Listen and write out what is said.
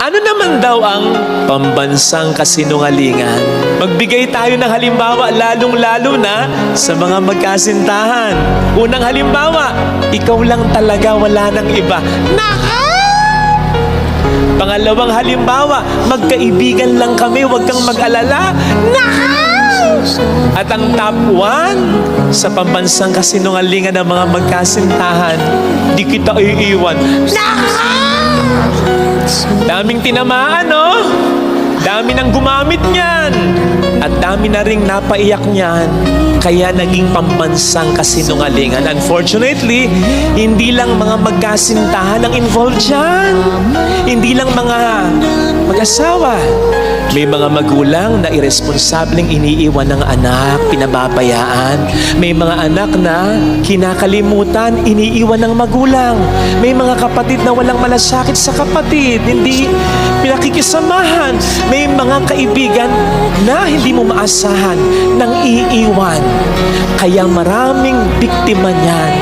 Ano naman daw ang pambansang kasinungalingan? Magbigay tayo ng halimbawa, lalong-lalo na sa mga magkasintahan. Unang halimbawa, ikaw lang talaga, wala nang iba. Naka! Pangalawang halimbawa, magkaibigan lang kami, huwag kang mag-alala. Naka! At ang top 1 sa pambansang kasinungalingan ng mga magkasintahan, di kita iiwan. Naka! Daming tinamaan, no? Dami nang gumamit niyan. At dami na ring napaiyak niyan. Kaya naging pambansang kasinungalingan. Unfortunately, hindi lang mga magkasintahan ang involved dyan. Hindi lang mga mag-asawa. May mga magulang na irresponsableng iniiwan ng anak, pinababayaan. May mga anak na kinakalimutan, iniiwan ng magulang. May mga kapatid na walang malasakit sa kapatid, hindi pinakikisamahan. May mga kaibigan na hindi mo maasahan nang iiwan. Kaya maraming biktima niyan.